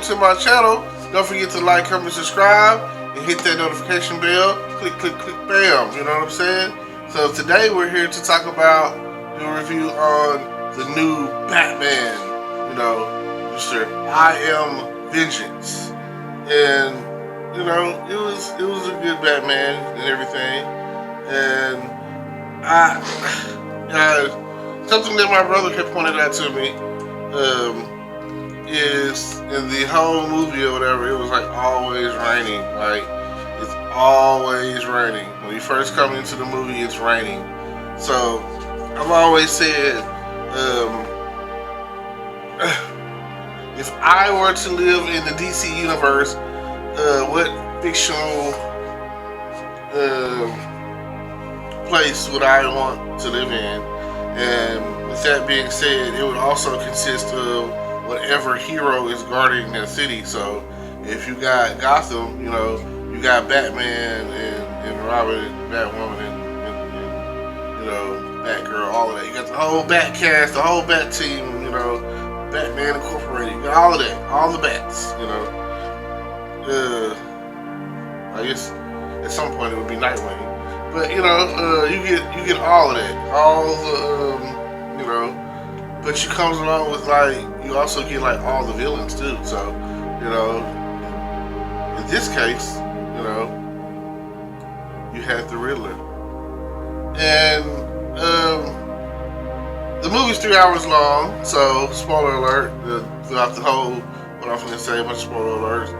to my channel. Don't forget to like, comment, subscribe, and hit that notification bell. Click, click, click, bam. You know what I'm saying? So today we're here to talk about, do a review on the new Batman. You know, Mr. I Am Vengeance. And, you know, it was a good Batman and everything. And something that my brother had pointed out to me, is in the whole movie or whatever, it was like always raining. Like, it's always raining. When you first come into the movie, it's raining. So I've always said, if I were to live in the DC universe, what fictional place would I want to live in? And with that being said, it would also consist of whatever hero is guarding that city. So if you got Gotham, you know, you got Batman and Robin and Batwoman and you know, Batgirl, all of that. You got the whole Bat cast, the whole Bat team, you know, Batman Incorporated. You got all of that, all the Bats, you know. I guess at some point it would be Nightwing. But you know, you get all of that, all the you know. But you comes along with like, you also get like all the villains too. So you know, in this case, you know, you have the Riddler, and the movie's 3 hours long. So spoiler alert, throughout the whole, what I'm gonna say, a bunch of spoiler alerts.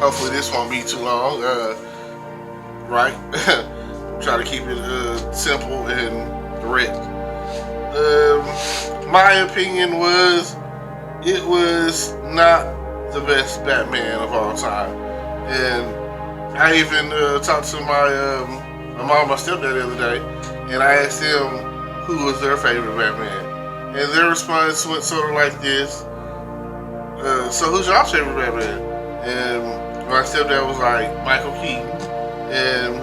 Hopefully this won't be too long, right? Try to keep it simple and direct. My opinion was, it was not the best Batman of all time. And I even talked to my mom and my stepdad the other day, and I asked them who was their favorite Batman. And their response went sort of like this, so who's your favorite Batman? And my stepdad was like, Michael Keaton. And,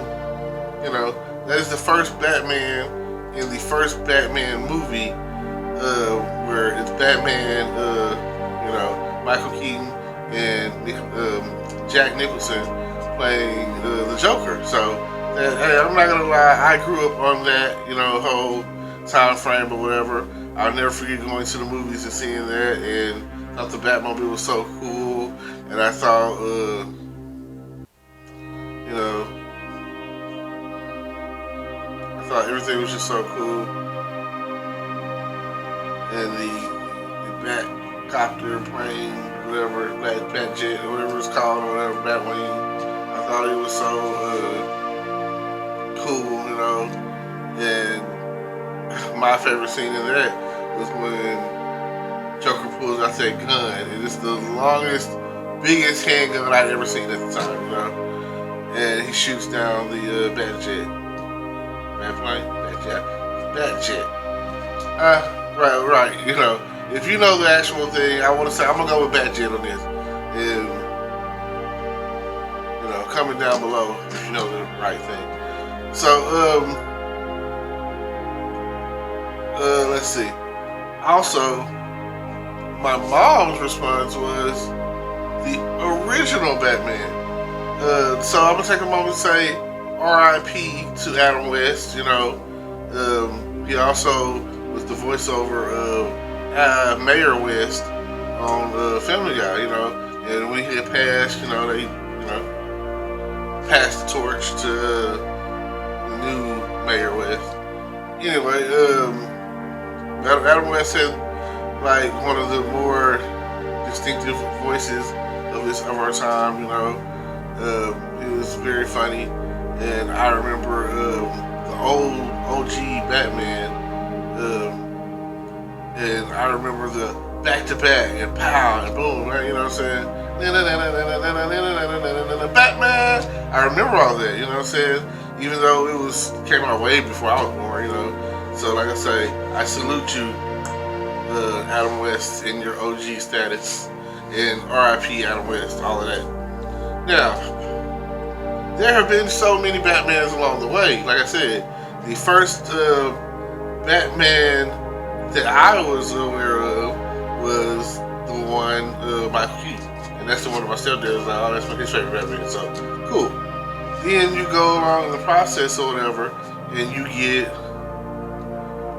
you know, that is the first Batman in the first Batman movie, where it's Batman, you know, Michael Keaton and Jack Nicholson playing the Joker. So, that, hey, I'm not gonna lie, I grew up on that, you know, whole time frame or whatever. I'll never forget going to the movies and seeing that, and thought the Batmobile was so cool. And I thought, you know, I thought everything was just so cool. And the Batcopter plane, whatever, Bat jet, or whatever it's called, or whatever, Batwing, I thought it was so cool, you know. And my favorite scene in that was when Joker pulls out that gun, and it's the longest, biggest handgun I'd ever seen at the time, you know. And he shoots down the Bat jet. Bat jet. Right, you know. If you know the actual thing, I want to say, I'm going to go with Bat jet on this. And, you know, comment down below if you know the right thing. So, let's see. Also, my mom's response was the original Batman. So I'm gonna take a moment to say R.I.P. to Adam West. You know, he also was the voiceover of Mayor West on Family Guy. You know, and when he had passed, you know, they, you know, passed the torch to the new Mayor West. Anyway, Adam West had like one of the more distinctive voices of our time, you know. It was very funny, and I remember the old OG Batman, and I remember the back-to-back and pow and boom, right? You know what I'm saying? Batman. I remember all that, you know what I'm saying? Even though it came out way before I was born, you know. So like I say, I salute you, Adam West, in your OG status, and R.I.P. Adam West, all of that. Now, there have been so many Batmans along the way. Like I said, the first Batman that I was aware of was the one Michael Keaton, and that's the one of my stepdad was like, oh, that's his favorite Batman. So cool. Then you go along in the process or whatever, and you get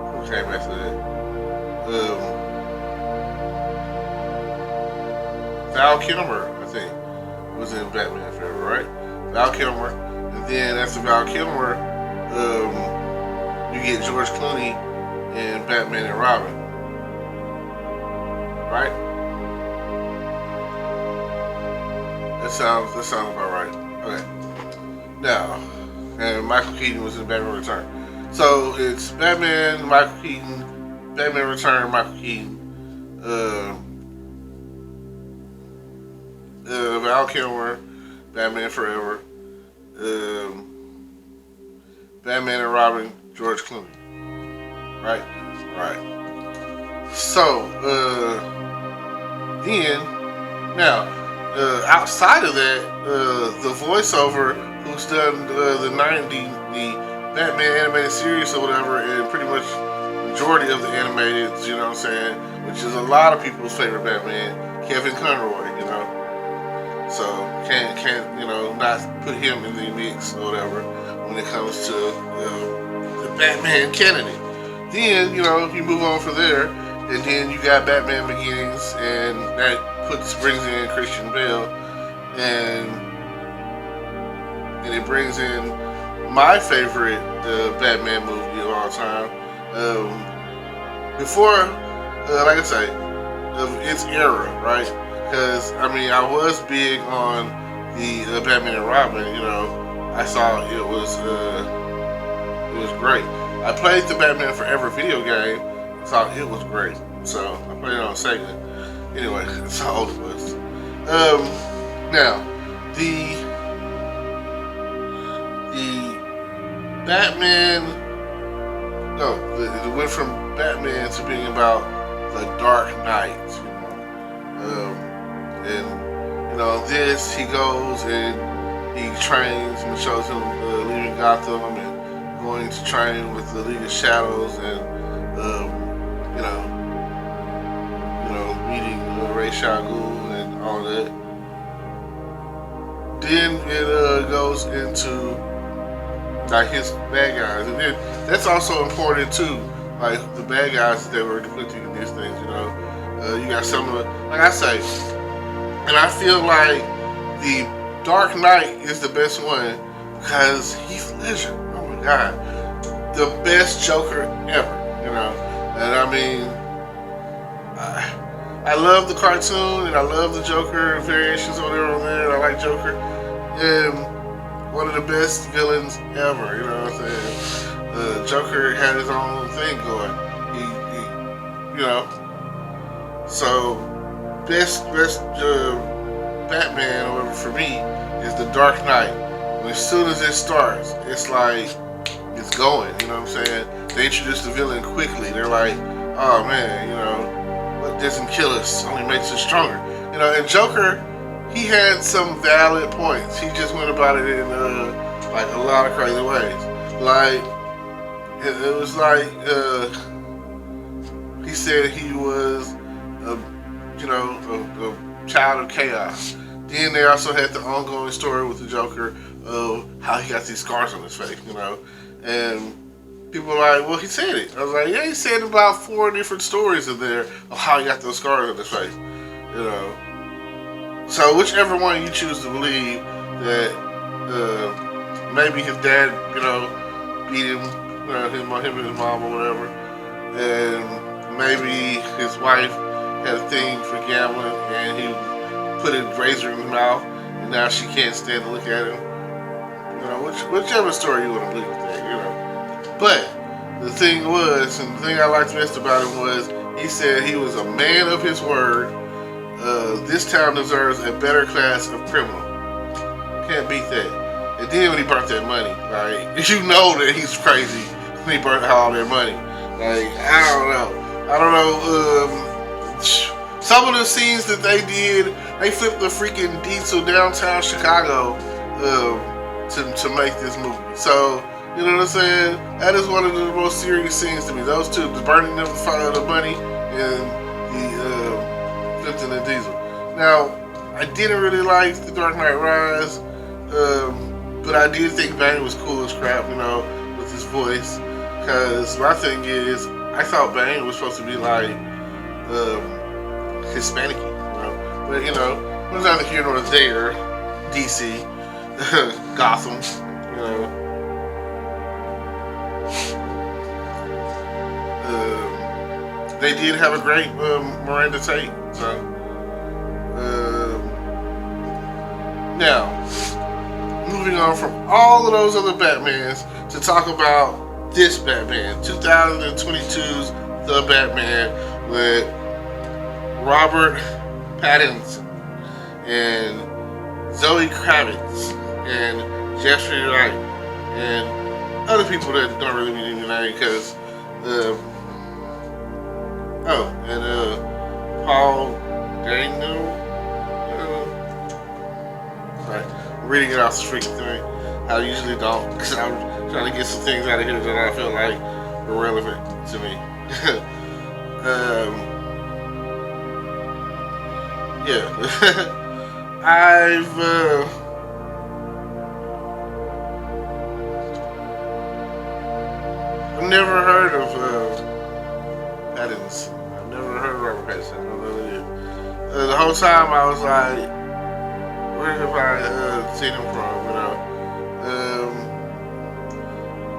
who came after that? Val Kilmer, I think, was in Batman Forever, right? Val Kilmer, and then after Val Kilmer, you get George Clooney and Batman and Robin, right? That sounds about right. Okay. Now, and Michael Keaton was in Batman Return. So it's Batman, Michael Keaton, Batman Return, Michael Keaton, Val Kilmer, Batman Forever, Batman and Robin, George Clooney. Right? Right. So, then, now, outside of that, the voiceover who's done the Batman animated series or whatever, and pretty much majority of the animated, you know what I'm saying, which is a lot of people's favorite Batman, Kevin Conroy, you know. So can't you know, not put him in the mix or whatever when it comes to the Batman candidate. Then, you know, you move on from there, and then you got Batman Begins, and that brings in Christian Bale, and it brings in my favorite Batman movie of all time. Before, like I say, of its era, right? Because I mean, I was big on the Batman and Robin. You know, I saw it was great. I played the Batman Forever video game. Thought it was great. So I played it on Sega. Anyway, that's how old it was. Now the Batman. No, it went from Batman to being about the Dark Knight. You know. And, you know, this, he goes and he trains and shows him leaving Gotham and going to train with the League of Shadows and, you know, meeting Ra's al Ghul and all that. Then it goes into, like, his bad guys. And then that's also important, too. Like, the bad guys that were depicted in these things, you know. You got some of the, like I say, and I feel like the Dark Knight is the best one because Heath Ledger, oh my God, the best Joker ever, you know. And I mean, I love the cartoon and I love the Joker variations or whatever on there. I like Joker. And one of the best villains ever, you know what I'm saying? Joker had his own thing going. He you know, so. Best Batman or whatever for me is the Dark Knight. And as soon as it starts, it's like it's going. You know what I'm saying? They introduce the villain quickly. They're like, oh man, you know, what doesn't kill us only makes us stronger. You know, and Joker, he had some valid points. He just went about it in like a lot of crazy ways. Like it was like he said he was a child of chaos. Then they also had the ongoing story with the Joker of how he got these scars on his face, you know. And people were like, well, he said it. I was like, yeah, he said about 4 different stories in there of how he got those scars on his face, you know. So whichever one you choose to believe that maybe his dad, you know, beat him, you know, him and his mom or whatever, and maybe his wife had a thing for gambling and he put a razor in his mouth and now she can't stand to look at him. You know, whichever story you want to believe with that, you know. But the thing was, and the thing I liked best about him was, he said he was a man of his word. This town deserves a better class of criminal. Can't beat that. And then when he burnt that money, like, you know that he's crazy when he burnt all that money. Like, I don't know. Some of the scenes that they did, they flipped the freaking diesel downtown Chicago to make this movie. So You know what I'm saying? That is one of the most serious scenes to me. Those two, the burning of the money and the Clinton and Diesel. Now, I didn't really like The Dark Knight Rise, but I did think Bane was cool as crap, you know, with his voice. Because my thing is, I thought Bane was supposed to be like Hispanic, you know. But, you know, it was neither here nor there. DC, Gotham, you know. They did have a great Miranda Tate. So, now, moving on from all of those other Batmans to talk about this Batman, 2022's The Batman with Robert Pattinson and Zoe Kravitz and Jeffrey Wright and other people that don't really mean anything because Paul Daniel. Right, I'm reading it off the freaking thing. I usually don't because I'm trying to get some things out of here that I feel like are relevant to me. Yeah. I've never heard of Pattinson. I've never heard of Robert Pattinson. I don't know who it is. The whole time I was like, where have I seen him from? You know.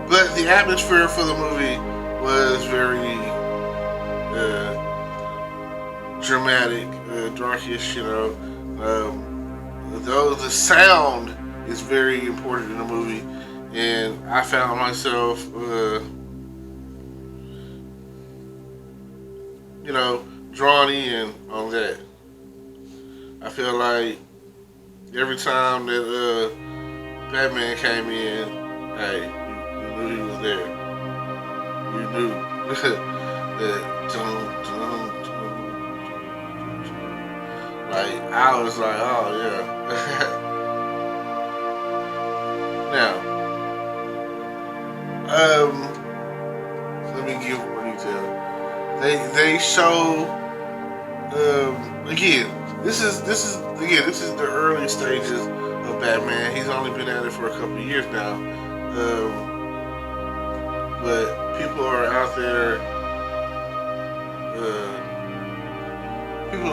But the atmosphere for the movie was very dramatic, darkish. You know. Though the sound is very important in the movie, and I found myself, you know, drawn in on that. I feel like every time that Batman came in, hey, you knew he was there. You knew that. Like, I was like, oh yeah. Now, let me give more detail. They show again. This is the early stages of Batman. He's only been at it for a couple of years now, but people are out there.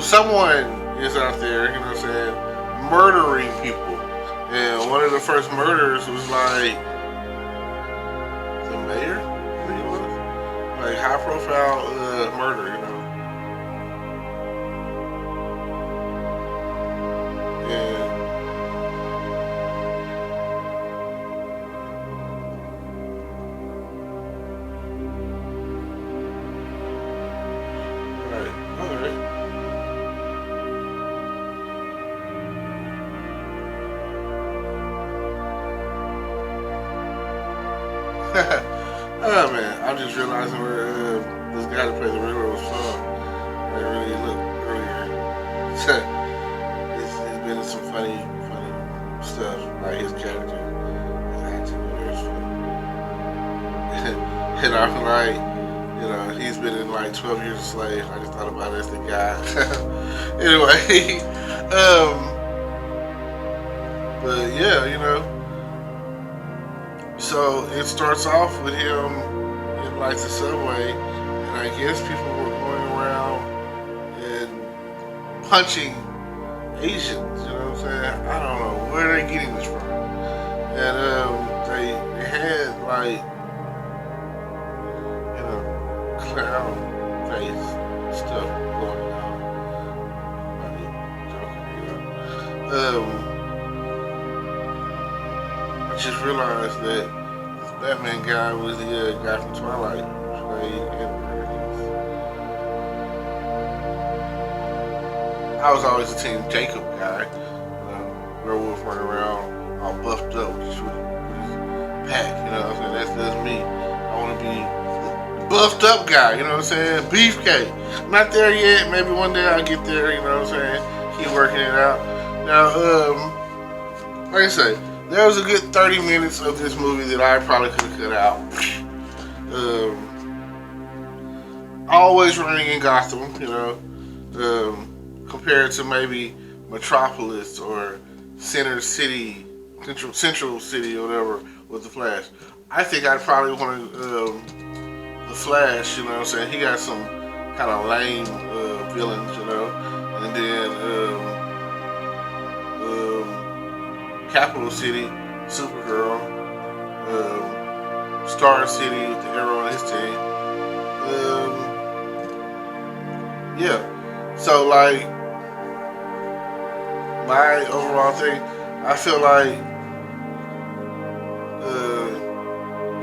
Someone is out there, you know what I'm saying, murdering people. And one of the first murders was like the mayor, I think it was. Like high profile murder, you know. And oh man, I'm just realizing where this guy that played the Riddler was from. I didn't really look earlier. He's been in some funny stuff, like his character, his acting, is funny. And I'm like, you know, he's been in like 12 Years a Slave. I just thought about it as the guy. Anyway, but yeah, you know. So it starts off with him in like the subway, and I guess people were going around and punching Asians, you know what I'm saying? I don't know where they're getting this from. And they had like, you know, clown face stuff going on. Like, joking, you know. I just realized that this Batman guy was the guy from Twilight who played Edward. I was always a Team Jacob guy. Werewolf running around all buffed up with his pack, you know what I'm saying? That's me. I want to be the buffed up guy, you know what I'm saying? Beefcake. I'm not there yet. Maybe one day I'll get there, you know what I'm saying? Keep working it out. Now, like I say, there was a good 30 minutes of this movie that I probably could have cut out. Always running in Gotham, you know, compared to maybe Metropolis or Central City or whatever with the Flash. I think I'd probably want the Flash, you know what I'm saying? He got some kind of lame villains, you know, and then Capital City, Supergirl, Star City with the Arrow on his team. Yeah. So like my overall thing, I feel like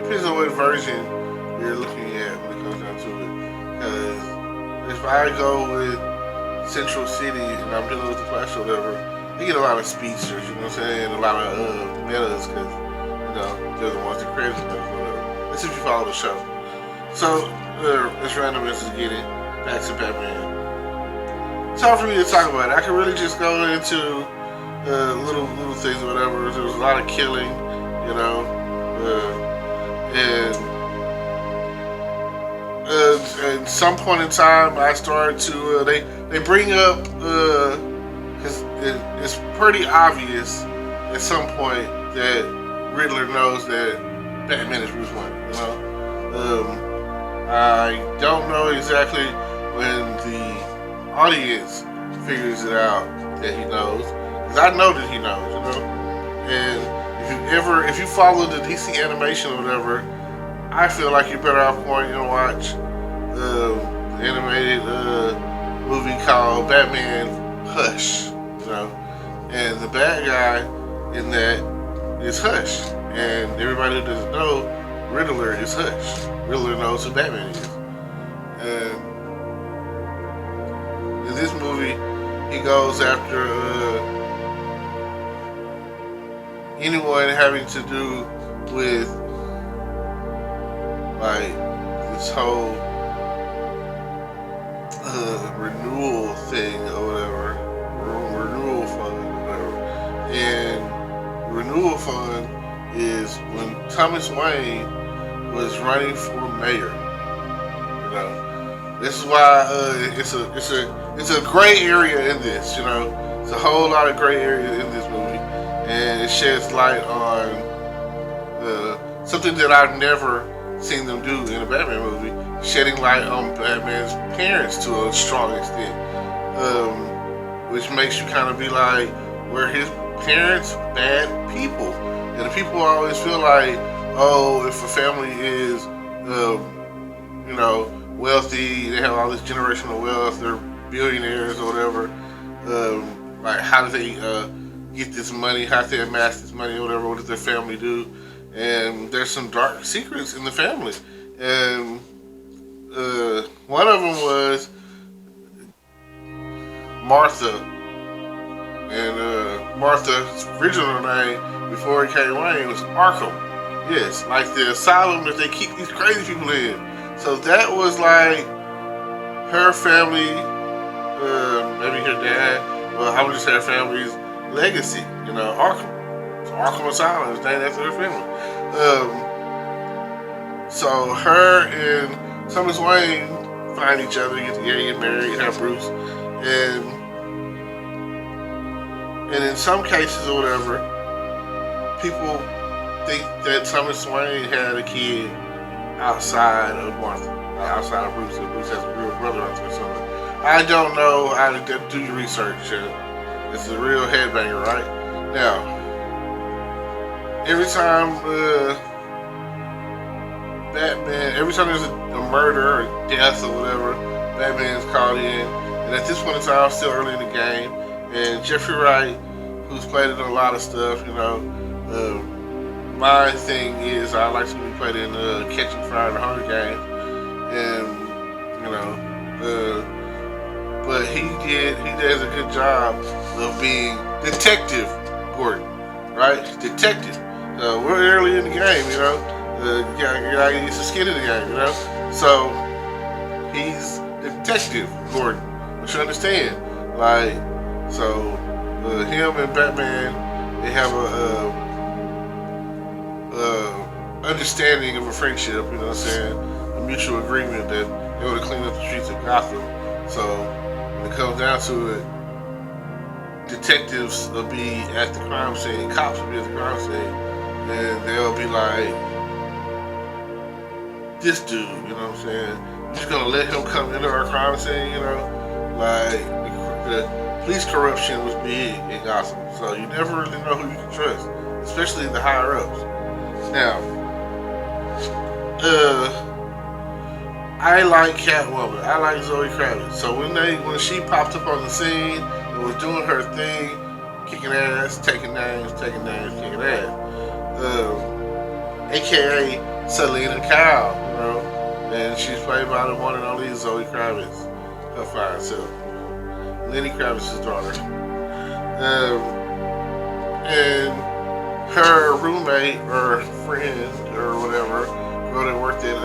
depends on what version you're looking at when it comes down to it. Because if I go with Central City and I'm dealing with the Flash or whatever, they get a lot of speedsters, you know what I'm saying, a lot of metas, because you know they're the ones that created the metas or whatever. That's if you follow the show. So as random as it's getting, back to Batman. It's hard for me to talk about it. I could really just go into little things or whatever. There was a lot of killing, you know, and at some point in time, I started to they bring up because it's pretty obvious at some point that Riddler knows that Batman is Bruce Wayne. You know, I don't know exactly when the audience figures it out that he knows, because I know that he knows, you know. And if you follow the DC animation or whatever, I feel like you're better off going and watch the animated movie called Batman Hush, you know. And the bad guy in that is Hush, and everybody who doesn't know, Riddler is Hush. Riddler knows who Batman is, and in this movie, he goes after anyone having to do with like this whole renewal thing or whatever, renewal fund or whatever. And the renewal fund is when Thomas Wayne was running for mayor. You know, this is why it's a gray area in this. You know, it's a whole lot of gray area in this movie, and it sheds light on something that I've never seen them do in a Batman movie, shedding light on Batman's parents to a strong extent, which makes you kind of be like, were his parents bad people? And the people always feel like, oh, if a family is, you know, wealthy, they have all this generational wealth, they're billionaires or whatever, like how do they get this money, how do they amass this money or whatever, what does their family do? And there's some dark secrets in the family. And one of them was Martha. And Martha's original name before it came Wayne was Arkham. Yes, like the asylum that they keep these crazy people in. So that was like her family, maybe her dad, well, I would just say her family's legacy, you know, Arkham. So Arkham Asylum is named after her family. So her and Thomas Wayne find each other, get married, have Bruce, and in some cases or whatever, people think that Thomas Wayne had a kid outside of Martha, outside of Bruce, and Bruce has a real brother out there somewhere. I don't know how to do your research. It's a real headbanger, right? Now, every time there's a murder or death or whatever, Batman's called in. And at this point in time, still early in the game, and Jeffrey Wright, who's played in a lot of stuff, you know, my thing is I like to be played in Catching Fire and the Hunger Games, and you know, but he does a good job of being Detective Gordon, right? Detective. We're early in the game, you know. You gotta get some skin in the game, you know. So he's Detective Gordon, which you understand, like, so him and Batman, they have a understanding of a friendship, you know what I'm saying? A mutual agreement that they want to clean up the streets of Gotham. So when it comes down to it, detectives will be at the crime scene, cops will be at the crime scene, and they'll be like, this dude, you know what I'm saying? You're just gonna let him come into our crime scene, you know? Like, the police corruption was big in Gotham, so you never really know who you can trust, especially the higher ups. Now, I like Catwoman. I like Zoe Kravitz. So when she popped up on the scene and was doing her thing, kicking ass, taking names, kicking ass, aka Selena Kyle, you know, and she's played by the one and only Zoe Kravitz, her fine self, Lenny Kravitz's daughter, and her roommate or friend or whatever, girl that worked at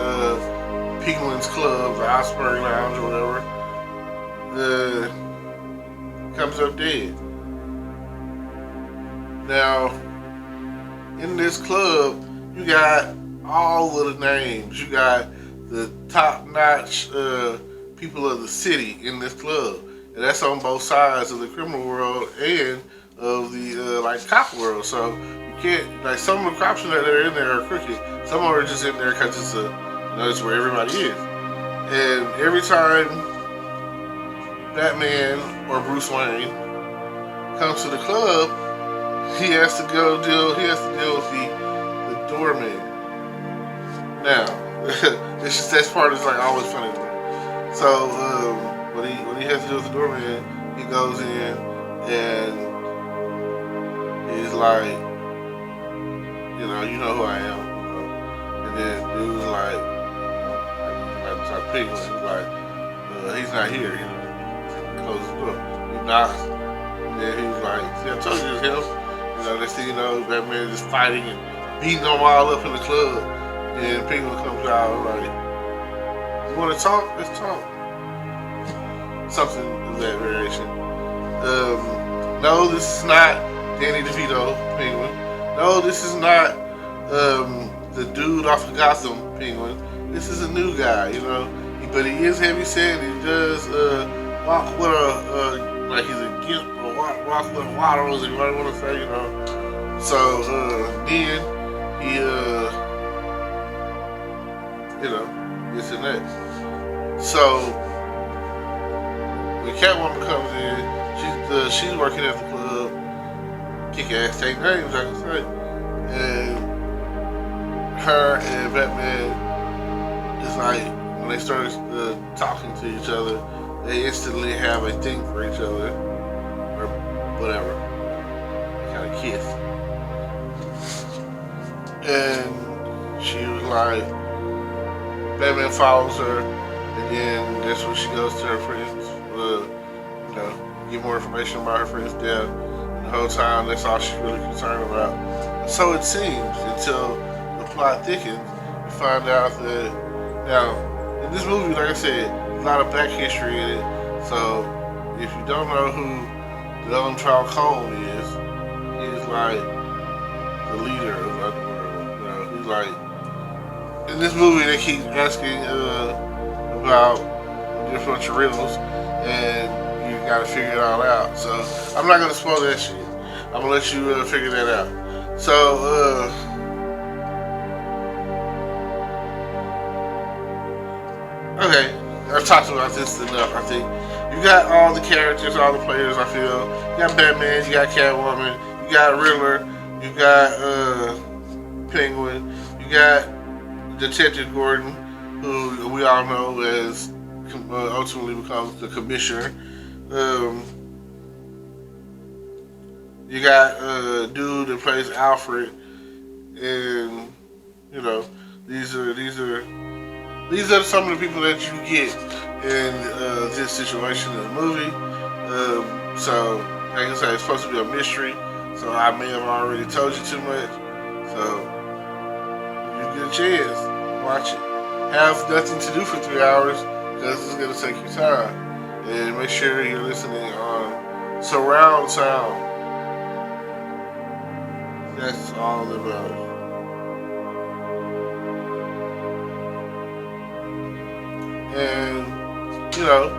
Penguin's Club, the Iceberg Lounge or whatever, comes up dead. Now, in this club, you got all of the names. You got the top-notch people of the city in this club, and that's on both sides of the criminal world and of the like cop world. So you can't, like, some of the cops that are in there are crooked. Some of them are just in there because it's it's where everybody is. And every time Batman or Bruce Wayne comes to the club, he has to deal with the doorman. Now, it's just that part is like always funny to me. So when he has to deal with the doorman, he goes in and he's like, you know who I am. And then dude's like Penguin, he's like, he's not here. He closes the door. He knocks. And then he's like, see, I told you it's him. Next thing you know, Batman is fighting and beating them all up in the club. And Penguin comes out like, you want to talk? Let's talk. Something of that variation. No, this is not Danny DeVito Penguin. No, this is not the dude off of Gotham Penguin. This is a new guy, but he is heavy set. He does walk with like he's a gimp or walk with waddles, if you want to say, So then he this and that. So when Catwoman comes in, she's working at the club, kick ass, take names, I can say, and her and Batman is like, when they started talking to each other, they instantly have a thing for each other, or whatever, kind of kiss. And she was like, Batman follows her, and then that's when she goes to her friends, get more information about her friend's death. And the whole time, that's all she's really concerned about. And so it seems, until the plot thickens, you find out that, now, in this movie, like I said, a lot of black history in it. So if you don't know who Dylan Trial Cole is, he's like the leader of the underworld. He's like, in this movie they keep asking about different riddles, and you gotta figure it all out. So I'm not gonna spoil that shit. I'm gonna let you figure that out. So okay, I've talked about this enough, I think. You got all the characters, all the players, I feel. You got Batman, you got Catwoman, you got Riddler, you got Penguin, you got Detective Gordon, who we all know as ultimately becomes the Commissioner. You got a dude that plays Alfred, and these are some of the people that you get in this situation in the movie. So, like I said, it's supposed to be a mystery, so I may have already told you too much. So, if you get a chance, watch it. Have nothing to do for 3 hours, because it's going to take you time. And make sure you're listening on surround sound. That's all about it. you know.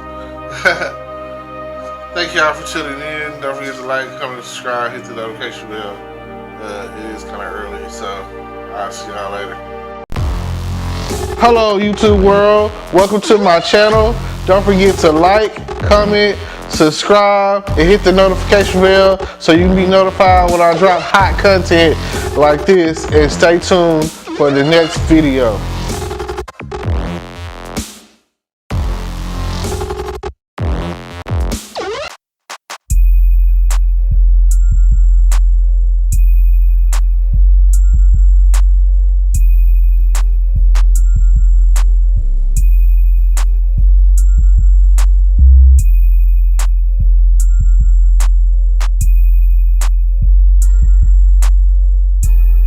Thank y'all for tuning in. Don't forget to like, comment, subscribe, hit the notification bell. It is kind of early, so I'll see y'all later. Hello, YouTube world. Welcome to my channel. Don't forget to like, comment, subscribe, and hit the notification bell so you can be notified when I drop hot content like this. And stay tuned for the next video.